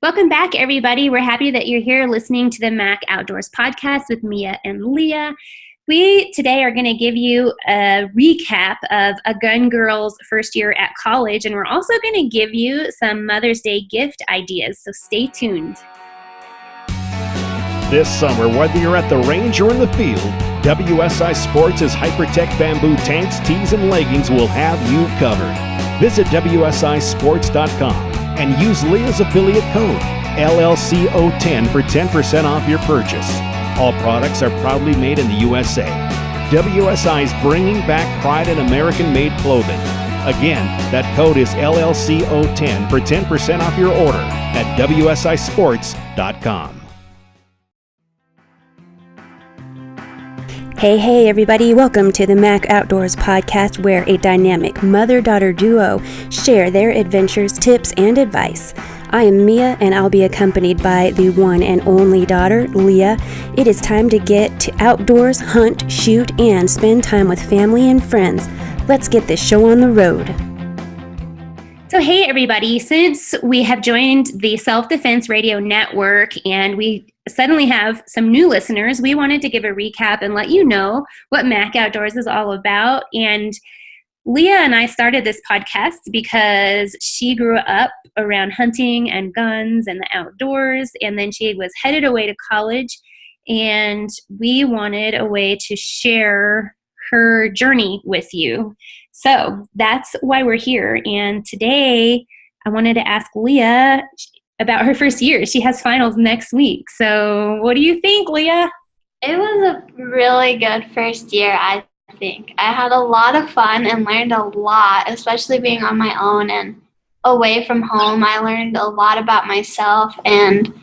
Welcome back, everybody. We're happy that you're here listening to the Mac Outdoors podcast with Mia and Leah. We today are going to give you a recap of a gun girl's first year at college, and we're also going to give you some Mother's Day gift ideas, so stay tuned. This summer, whether you're at the range or in the field, WSI Sports' Hypertech bamboo tanks, tees, and leggings will have you covered. Visit WSISports.com and use Leah's affiliate code, LLCO10, for 10% off your purchase. All products are proudly made in the USA. WSI is bringing back pride in American-made clothing. Again, that code is LLCO10 for 10% off your order at WSISports.com. Hey everybody, welcome to the Mac Outdoors podcast, where a dynamic mother-daughter duo share their adventures, tips, and advice. I am Mia, and I'll be accompanied by the one and only daughter, Leah. It is time to get to outdoors, hunt, shoot, and spend time with family and friends. Let's get this show on the road. So hey everybody, since we have joined the Self-Defense Radio Network and we suddenly have some new listeners, we wanted to give a recap and let you know what Mac Outdoors is all about. And Leah and I started this podcast because she grew up around hunting and guns and the outdoors, and then she was headed away to college, and we wanted a way to share her journey with you. So that's why we're here. And today I wanted to ask Leah about her first year. She has finals next week. So what do you think, Leah? It was a really good first year, I think. I had a lot of fun and learned a lot, especially being on my own and away from home. I learned a lot about myself and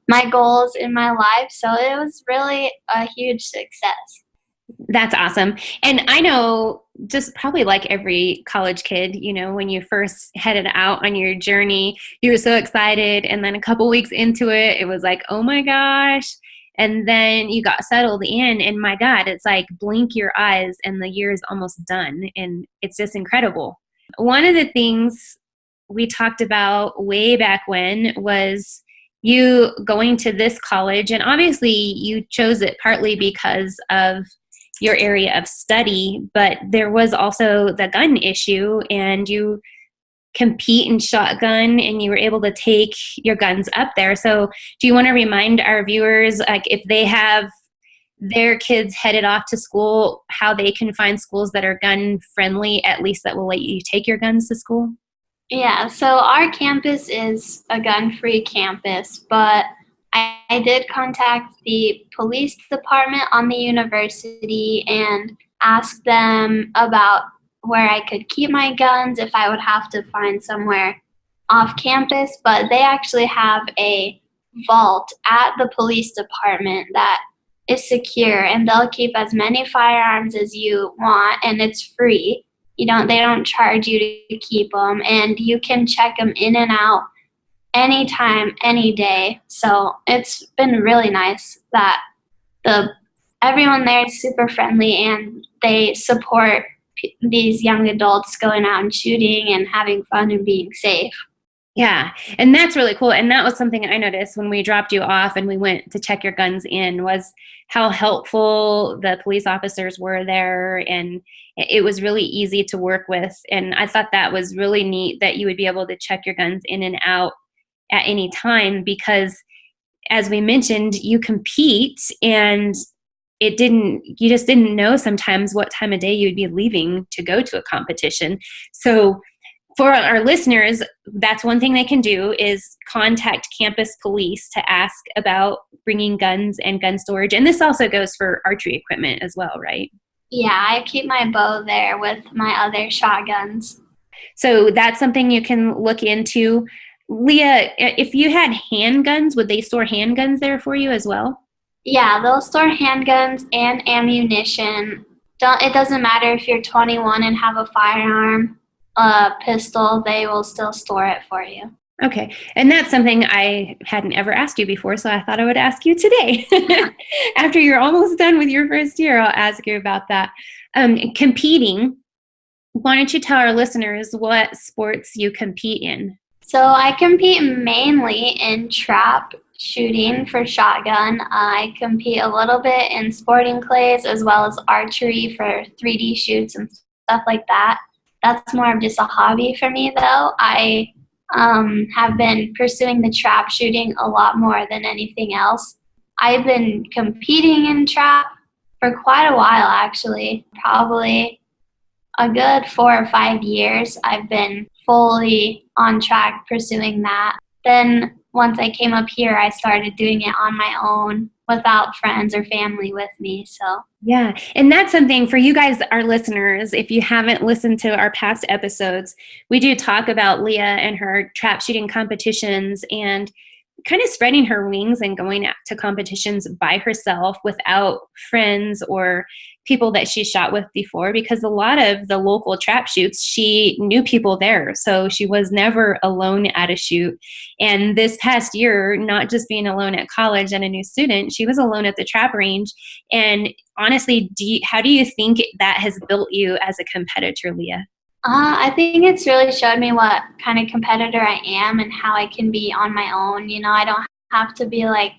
my goals in my life. So it was really a huge success. That's awesome. And I know, just probably like every college kid, you know, when you first headed out on your journey, you were so excited. And then a couple weeks into it, it was like, oh my gosh. And then you got settled in, and my God, it's like blink your eyes and the year is almost done. And it's just incredible. One of the things we talked about way back when was you going to this college. And obviously you chose it partly because of your area of study, but there was also the gun issue, and you compete in shotgun and you were able to take your guns up there. So do you want to remind our viewers, like if they have their kids headed off to school, how they can find schools that are gun friendly, at least that will let you take your guns to school? Yeah, so our campus is a gun-free campus, but I did contact the police department on the university and ask them about where I could keep my guns, if I would have to find somewhere off campus. But they actually have a vault at the police department that is secure, and they'll keep as many firearms as you want, and it's free. They don't charge you to keep them, and you can check them in and out anytime, any day. So it's been really nice that everyone there is super friendly, and they support these young adults going out and shooting and having fun and being safe. Yeah, and that's really cool. And that was something I noticed when we dropped you off and we went to check your guns in, was how helpful the police officers were there, and it was really easy to work with. And I thought that was really neat that you would be able to check your guns in and out at any time, because as we mentioned, you compete, and you just didn't know sometimes what time of day you'd be leaving to go to a competition. So for our listeners, that's one thing they can do, is contact campus police to ask about bringing guns and gun storage. And this also goes for archery equipment as well, right? Yeah, I keep my bow there with my other shotguns. So that's something you can look into. Leah, if you had handguns, would they store handguns there for you as well? Yeah, they'll store handguns and ammunition. It doesn't matter if you're 21 and have a firearm, a pistol, they will still store it for you. Okay, and that's something I hadn't ever asked you before, so I thought I would ask you today. After you're almost done with your first year, I'll ask you about that. Competing, why don't you tell our listeners what sports you compete in? So I compete mainly in trap shooting for shotgun. I compete a little bit in sporting clays as well as archery for 3D shoots and stuff like that. That's more of just a hobby for me, though. I have been pursuing the trap shooting a lot more than anything else. I've been competing in trap for quite a while, actually, probably a good 4 or 5 years. I've been fully on track pursuing that. Then once I came up here, I started doing it on my own without friends or family with me. So Yeah. And that's something for you guys, our listeners. If you haven't listened to our past episodes, we do talk about Leah and her trap shooting competitions and kind of spreading her wings and going out to competitions by herself without friends or people that she shot with before, because a lot of the local trap shoots, she knew people there. So she was never alone at a shoot. And this past year, not just being alone at college and a new student, she was alone at the trap range. And honestly, how do you think that has built you as a competitor, Leah? I think it's really showed me what kind of competitor I am and how I can be on my own. I don't have to be like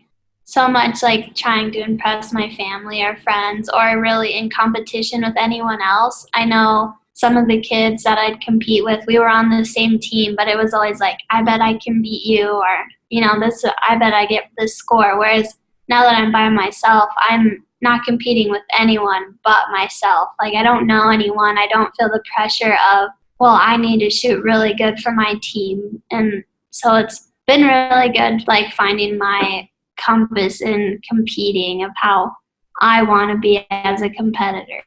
so much like trying to impress my family or friends or really in competition with anyone else. I know some of the kids that I'd compete with, we were on the same team, but it was always like, I bet I can beat you, or, I bet I get this score. Whereas now that I'm by myself, I'm not competing with anyone but myself. Like, I don't know anyone. I don't feel the pressure of, well, I need to shoot really good for my team. And so it's been really good, like finding my compass in competing of how I want to be as a competitor.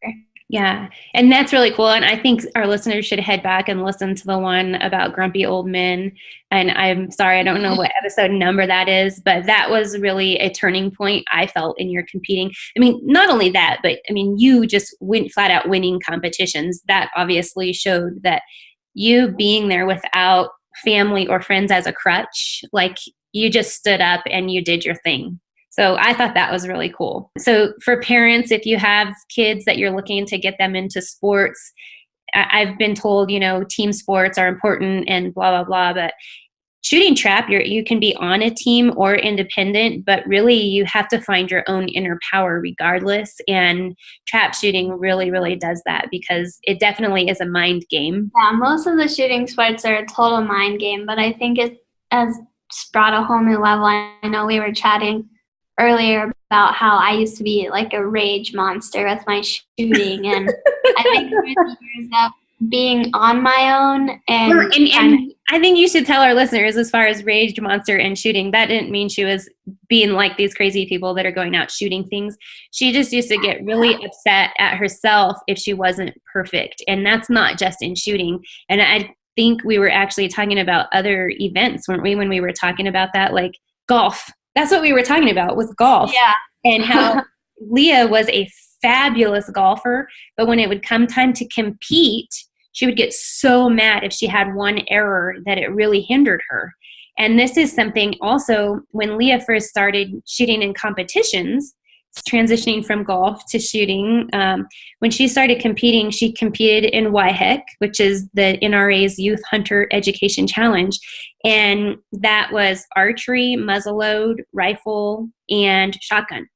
Yeah. And that's really cool. And I think our listeners should head back and listen to the one about grumpy old men. And I'm sorry, I don't know what episode number that is, but that was really a turning point I felt in your competing. I mean, not only that, but I mean, you just went flat out winning competitions. That obviously showed that you being there without family or friends as a crutch, like you just stood up and you did your thing. So I thought that was really cool. So for parents, if you have kids that you're looking to get them into sports, I've been told, team sports are important and blah, blah, blah. But shooting trap, you can be on a team or independent, but really you have to find your own inner power regardless. And trap shooting really, really does that because it definitely is a mind game. Yeah, most of the shooting sports are a total mind game, but I think it has brought a whole new level. I know we were chatting earlier about how I used to be like a rage monster with my shooting, and I think through the years of being on my own and I think you should tell our listeners, as far as rage monster and shooting, that didn't mean she was being like these crazy people that are going out shooting things. She just used to get really upset at herself if she wasn't perfect, and that's not just in shooting. And I think we were actually talking about other events, weren't we, when we were talking about that, like golf. That's what we were talking about, was golf. Yeah. And how Leah was a fabulous golfer, but when it would come time to compete, she would get so mad if she had one error that it really hindered her. And this is something also when Leah first started shooting in competitions, transitioning from golf to shooting. When she started competing, she competed in YHEC, which is the NRA's Youth Hunter Education Challenge. And that was archery, muzzleload, rifle, and shotgun.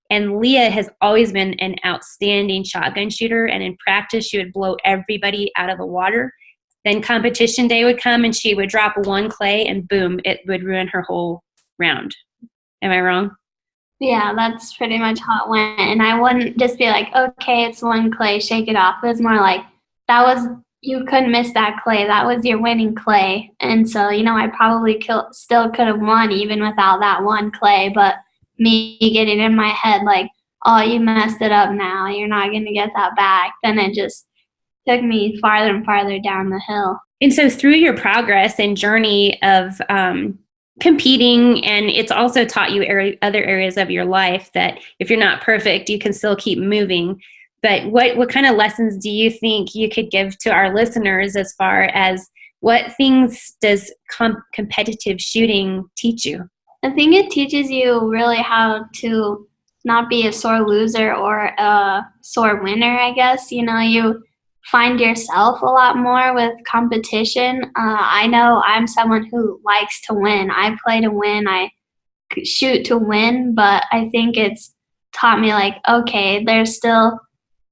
And Leah has always been an outstanding shotgun shooter. And in practice, she would blow everybody out of the water. Then competition day would come and she would drop one clay and boom, it would ruin her whole round. Am I wrong? Yeah, that's pretty much how it went. And I wouldn't just be like, okay, it's one clay, shake it off. It was more like, you couldn't miss that clay. That was your winning clay. And so, I probably still could have won even without that one clay. But me getting in my head like, oh, you messed it up now, you're not going to get that back. Then it just took me farther and farther down the hill. And so through your progress and journey of competing, and it's also taught you other areas of your life that if you're not perfect, you can still keep moving. But what kind of lessons do you think you could give to our listeners as far as what things does competitive shooting teach you? I think it teaches you really how to not be a sore loser or a sore winner, I guess. You find yourself a lot more with competition. I know I'm someone who likes to win. I play to win. I shoot to win, but I think it's taught me like, okay, there's still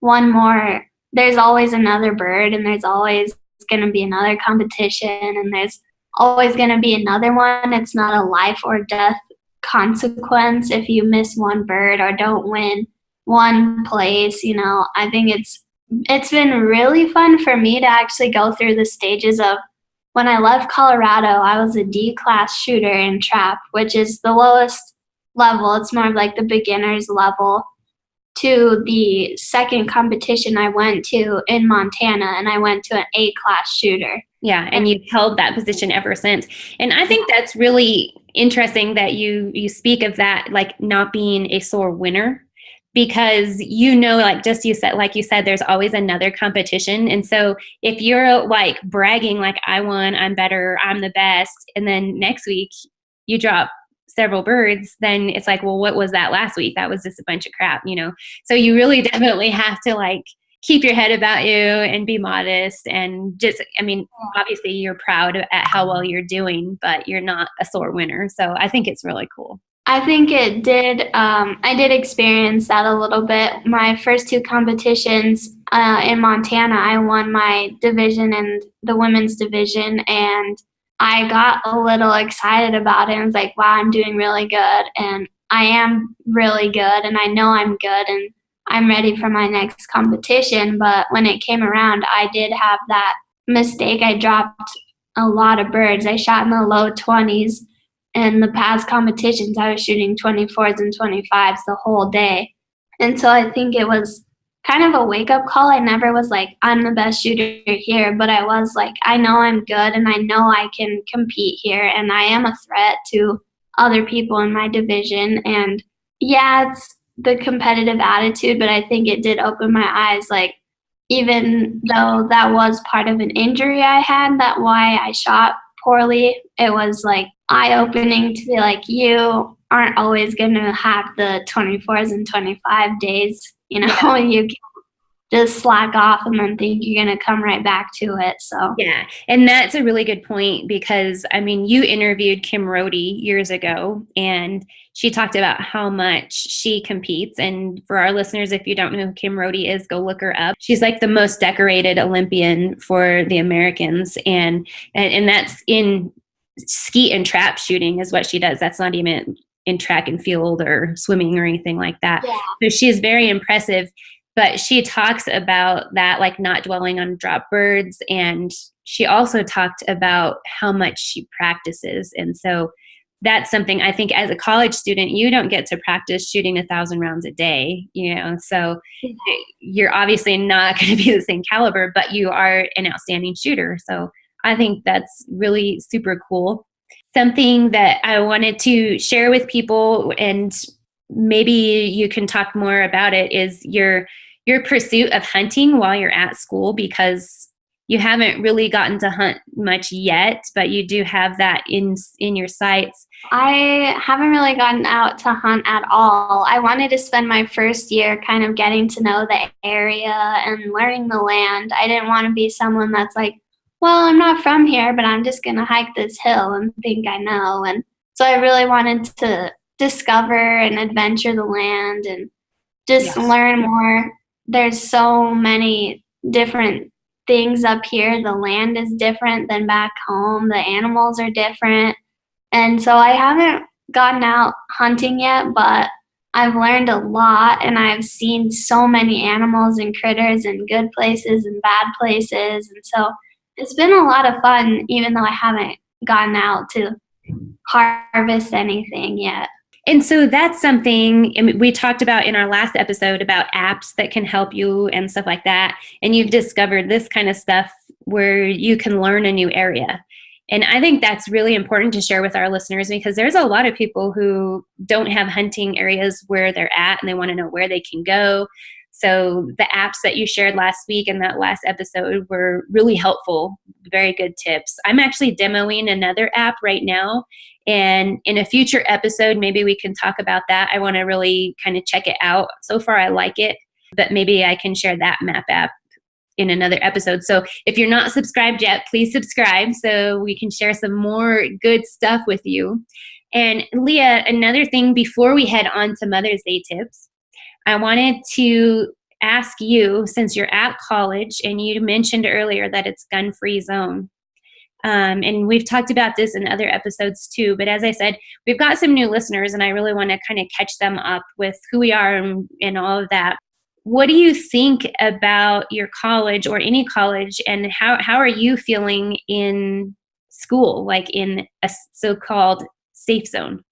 one more, there's always another bird, and there's always going to be another competition, and there's always going to be another one. It's not a life or death consequence if you miss one bird or don't win one place. I think it's been really fun for me to actually go through the stages of, when I left Colorado, I was a D class shooter in trap, which is the lowest level. It's more of like the beginner's level, to the second competition I went to in Montana, and I went to an A class shooter. Yeah, and you've held that position ever since. And I think that's really interesting that you speak of that, like not being a sore winner, because like you said, there's always another competition. And so if you're like bragging, like I won, I'm better, I'm the best, and then next week you drop several birds, then it's like, well, what was that last week? That was just a bunch of crap, So you really definitely have to like keep your head about you and be modest, and just, obviously you're proud at how well you're doing, but you're not a sore winner. So I think it's really cool. I think it did. I did experience that a little bit. My first two competitions in Montana, I won my division and the women's division, and I got a little excited about it. I was like, wow, I'm doing really good, and I am really good, and I know I'm good, and I'm ready for my next competition. But when it came around, I did have that mistake. I dropped a lot of birds. I shot in the low 20s. In the past competitions, I was shooting 24s and 25s the whole day. And so I think it was kind of a wake-up call. I never was like, I'm the best shooter here, but I was like, I know I'm good, and I know I can compete here, and I am a threat to other people in my division. And yeah, it's the competitive attitude, but I think it did open my eyes. Like, even though that was part of an injury I had, that why I shot poorly, it was like eye-opening to be like, you aren't always going to have the 24s and 25 days, you can just slack off and then think you're going to come right back to it. So yeah, and that's a really good point, because you interviewed Kim Rohde years ago, and she talked about how much she competes. And for our listeners, if you don't know who Kim Rohde is, go look her up. She's like the most decorated Olympian for the Americans, and that's in skeet and trap shooting is what she does. That's not even in track and field or swimming or anything like that. yeah. So she is very impressive. But she talks about that, like not dwelling on drop birds. And she also talked about how much she practices. And so that's something I think as a college student, you don't get to practice shooting 1,000 rounds a day, so you're obviously not going to be the same caliber, but you are an outstanding shooter. So I think that's really super cool. Something that I wanted to share with people, and maybe you can talk more about it, is your pursuit of hunting while you're at school, because you haven't really gotten to hunt much yet, but you do have that in your sights. I haven't really gotten out to hunt at all. I wanted to spend my first year kind of getting to know the area and learning the land. I didn't want to be someone that's like, well, I'm not from here, but I'm just going to hike this hill and think I know. And so I really wanted to discover and adventure the land and just learn more. There's so many different things up here. The land is different than back home. The animals are different. And so I haven't gotten out hunting yet, but I've learned a lot, and I've seen so many animals and critters in good places and bad places. And so it's been a lot of fun, even though I haven't gotten out to harvest anything yet. And so that's something we talked about in our last episode about apps that can help you and stuff like that. And you've discovered this kind of stuff where you can learn a new area. And I think that's really important to share with our listeners, because there's a lot of people who don't have hunting areas where they're at, and they want to know where they can go. So the apps that you shared last week in that last episode were really helpful, very good tips. I'm actually demoing another app right now, and in a future episode, maybe we can talk about that. I want to really kind of check it out. So far, I like it, but maybe I can share that map app in another episode. So if you're not subscribed yet, please subscribe so we can share some more good stuff with you. And Leah, another thing before we head on to Mother's Day tips, I wanted to ask you, since you're at college and you mentioned earlier that it's gun-free zone. And we've talked about this in other episodes too, but as I said, we've got some new listeners and I really want to kind of catch them up with who we are and all of that. What do you think about your college or any college, and how are you feeling in school, like in a so-called safe zone?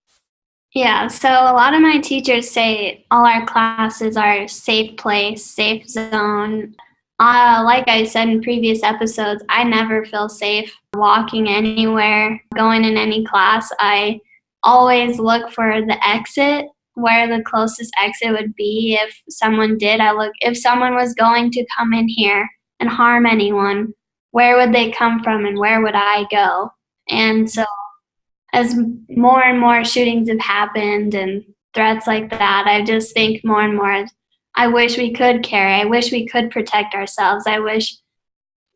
Yeah, so a lot of my teachers say all our classes are a safe place, safe zone. Like I said in previous episodes, I never feel safe walking anywhere, going in any class. I always look for the exit, where the closest exit would be. If someone did, if someone was going to come in here and harm anyone, where would they come from and where would I go? And so as more and more shootings have happened and threats like that, I just think more and more, I wish we could carry. I wish we could protect ourselves. I wish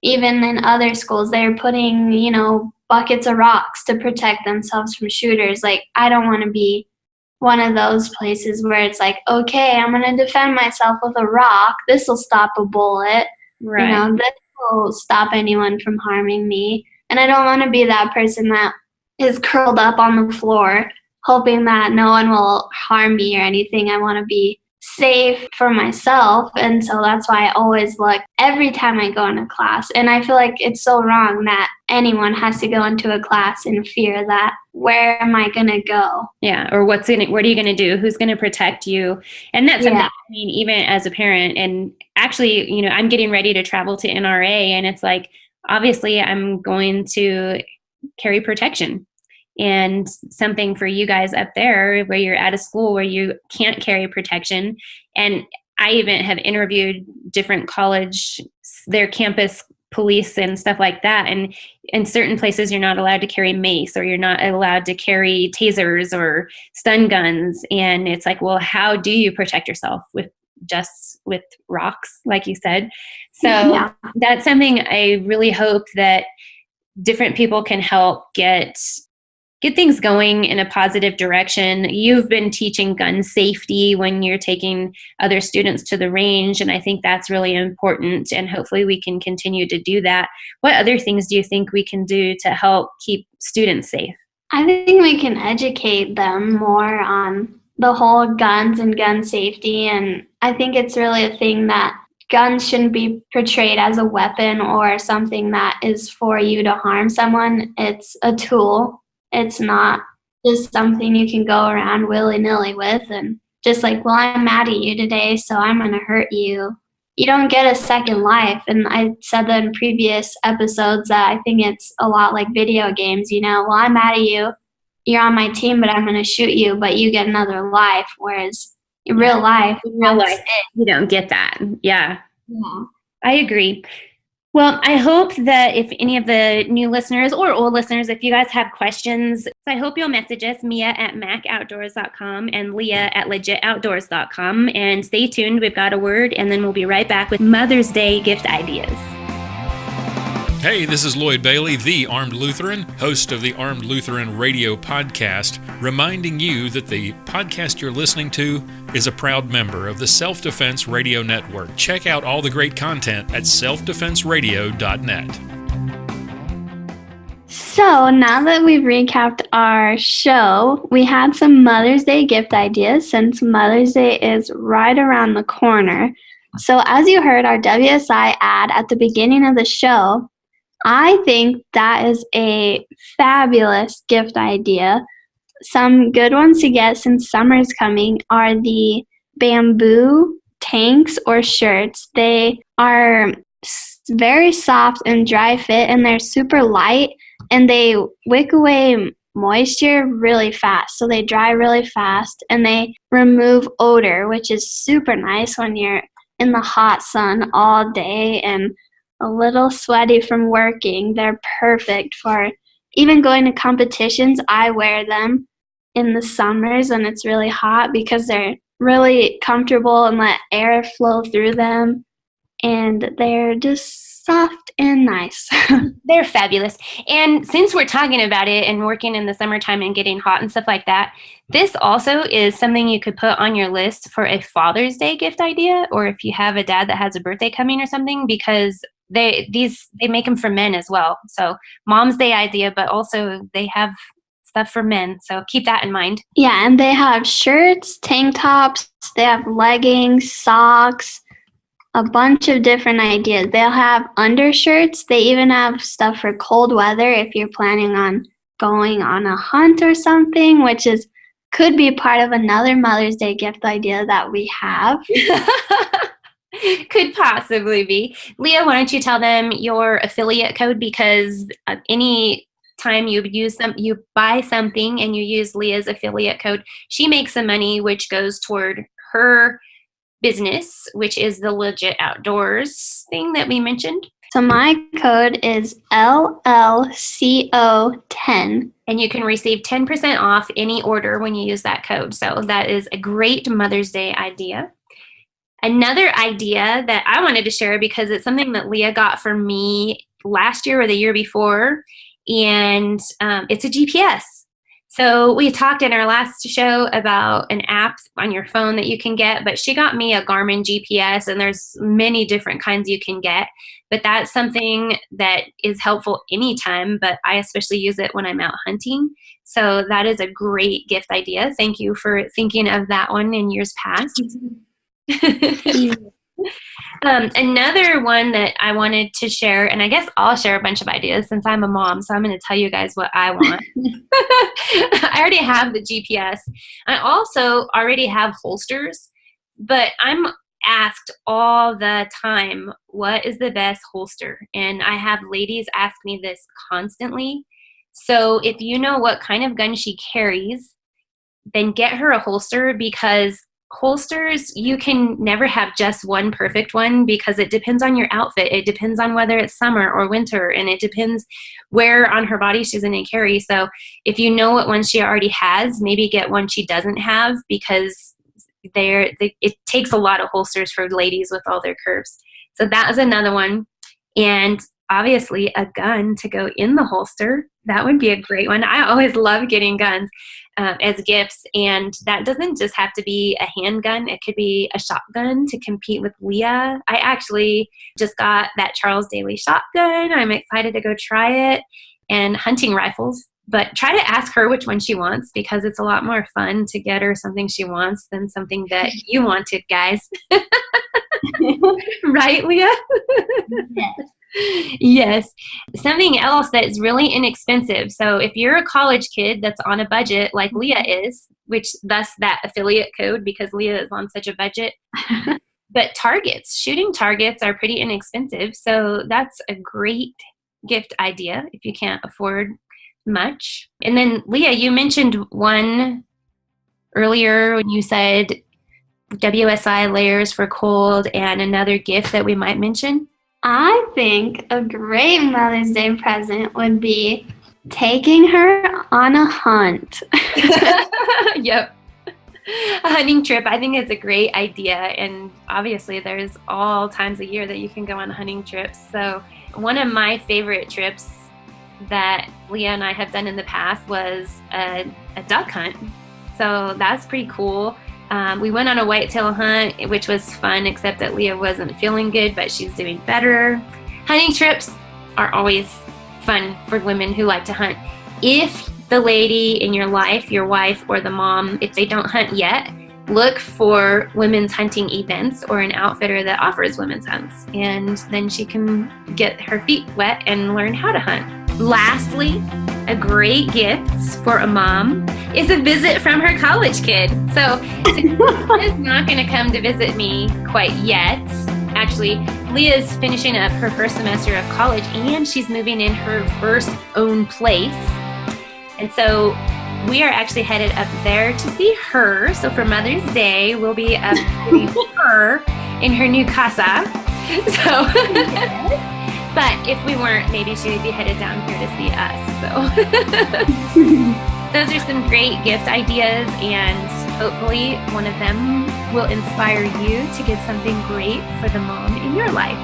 even in other schools they're putting, buckets of rocks to protect themselves from shooters. Like, I don't want to be one of those places where it's like, okay, I'm going to defend myself with a rock. This will stop a bullet. Right. This will stop anyone from harming me. And I don't want to be that person that is curled up on the floor hoping that no one will harm me or anything. I want to be safe for myself, and so that's why I always look every time I go into class. And I feel like it's so wrong that anyone has to go into a class in fear that, where am I gonna go? Yeah, or what are you gonna do? Who's gonna protect you? And that's something, even as a parent, and actually, I'm getting ready to travel to NRA, and it's like, obviously I'm going to carry protection. And something for you guys up there where you're at a school where you can't carry protection. And I even have interviewed different college, their campus police and stuff like that. And in certain places, you're not allowed to carry mace, or you're not allowed to carry tasers or stun guns. And it's like, well, how do you protect yourself with rocks, like you said? So that's something I really hope that different people can help get things going in a positive direction. You've been teaching gun safety when you're taking other students to the range, and I think that's really important, and hopefully we can continue to do that. What other things do you think we can do to help keep students safe? I think we can educate them more on the whole guns and gun safety, and I think it's really a thing that guns shouldn't be portrayed as a weapon or something that is for you to harm someone. It's a tool. It's not just something you can go around willy-nilly with and just like, well, I'm mad at you today, so I'm going to hurt you. You don't get a second life. And I said that in previous episodes that I think it's a lot like video games, well, I'm mad at you. You're on my team, but I'm going to shoot you, but you get another life. Whereas in real life, you don't get that. Yeah. I agree. Well, I hope that if any of the new listeners or old listeners, if you guys have questions, I hope you'll message us, Mia at macoutdoors.com and Leah at legitoutdoors.com. And stay tuned. We've got a word, and then we'll be right back with Mother's Day gift ideas. Hey, this is Lloyd Bailey, the Armed Lutheran, host of the Armed Lutheran Radio podcast, reminding you that the podcast you're listening to is a proud member of the Self-Defense Radio Network. Check out all the great content at selfdefenseradio.net. So now that we've recapped our show, we had some Mother's Day gift ideas since Mother's Day is right around the corner. So as you heard our WSI ad at the beginning of the show, I think that is a fabulous gift idea. Some good ones to get since summer's coming are the bamboo tanks or shirts. They are very soft and dry fit, and they're super light, and they wick away moisture really fast. So they dry really fast, and they remove odor, which is super nice when you're in the hot sun all day and a little sweaty from working. They're perfect for even going to competitions. I wear them in the summers when it's really hot because they're really comfortable and let air flow through them. and they're just soft and nice. They're fabulous. And since we're talking about it and working in the summertime and getting hot and stuff like that, this also is something you could put on your list for a Father's Day gift idea, or if you have a dad that has a birthday coming or something, because they make them for men as well. So Mom's Day idea, but also they have stuff for men. So keep that in mind. Yeah, and they have shirts, tank tops, they have leggings, socks, a bunch of different ideas. They'll have undershirts. They even have stuff for cold weather if you're planning on going on a hunt or something, which could be part of another Mother's Day gift idea that we have. Could possibly be. Leah, why don't you tell them your affiliate code, because any time you buy something and you use Leah's affiliate code, she makes some money, which goes toward her business, which is the Legit Outdoors thing that we mentioned. So my code is LLCO10. And you can receive 10% off any order when you use that code. So that is a great Mother's Day idea. Another idea that I wanted to share, because it's something that Leah got for me last year or the year before, and it's a GPS. So we talked in our last show about an app on your phone that you can get, but she got me a Garmin GPS, and there's many different kinds you can get. But that's something that is helpful anytime, but I especially use it when I'm out hunting. So that is a great gift idea. Thank you for thinking of that one in years past. Another one that I wanted to share, and I guess I'll share a bunch of ideas since I'm a mom, so I'm going to tell you guys what I want. I already have the GPS. I also already have holsters, but I'm asked all the time, what is the best holster? And I have ladies ask me this constantly. So if you know what kind of gun she carries, then get her a holster, because holsters, you can never have just one perfect one, because it depends on your outfit. It depends on whether it's summer or winter, and it depends where on her body she's going to carry. So if you know what one she already has, maybe get one she doesn't have, because it takes a lot of holsters for ladies with all their curves. So that is another one. And obviously a gun to go in the holster. That would be a great one. I always love getting guns as gifts, and that doesn't just have to be a handgun. It could be a shotgun to compete with Leah. I actually just got that Charles Daly shotgun. I'm excited to go try it, and hunting rifles. But try to ask her which one she wants, because it's a lot more fun to get her something she wants than something that you wanted, guys. Right, Leah? Yes. Yes. Something else that's really inexpensive. So if you're a college kid that's on a budget like Leah is, which thus that affiliate code, because Leah is on such a budget, but shooting targets are pretty inexpensive. So that's a great gift idea if you can't afford much. And then Leah, you mentioned one earlier when you said WSI layers for cold, and another gift that we might mention. I think a great Mother's Day present would be taking her on a hunt. Yep. A hunting trip. I think it's a great idea. And obviously there's all times of year that you can go on hunting trips. So one of my favorite trips that Leah and I have done in the past was a duck hunt. So that's pretty cool. We went on a whitetail hunt, which was fun, except that Leah wasn't feeling good, but she's doing better. Hunting trips are always fun for women who like to hunt. If the lady in your life, your wife or the mom, if they don't hunt yet, look for women's hunting events or an outfitter that offers women's hunts, and then she can get her feet wet and learn how to hunt. Lastly, a great gift for a mom is a visit from her college kid. So Leah's not going to come to visit me quite yet. Actually, Leah's finishing up her first semester of college, and she's moving in her first own place. And so we are actually headed up there to see her. So for Mother's Day, we'll be up visiting her in her new casa. So, but if we weren't, maybe she would be headed down here to see us. So those are some great gift ideas, and hopefully one of them will inspire you to get something great for the mom in your life.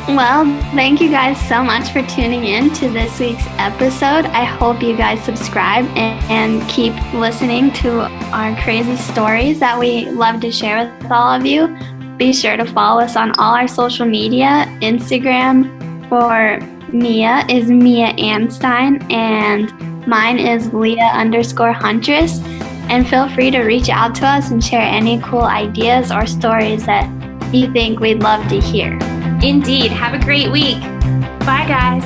Well, thank you guys so much for tuning in to this week's episode. I hope you guys subscribe and keep listening to our crazy stories that we love to share with all of you. Be sure to follow us on all our social media. Instagram for Mia is Mia Anstein, and mine is Leah_Huntress. And feel free to reach out to us and share any cool ideas or stories that you think we'd love to hear. Indeed. Have a great week. Bye, guys.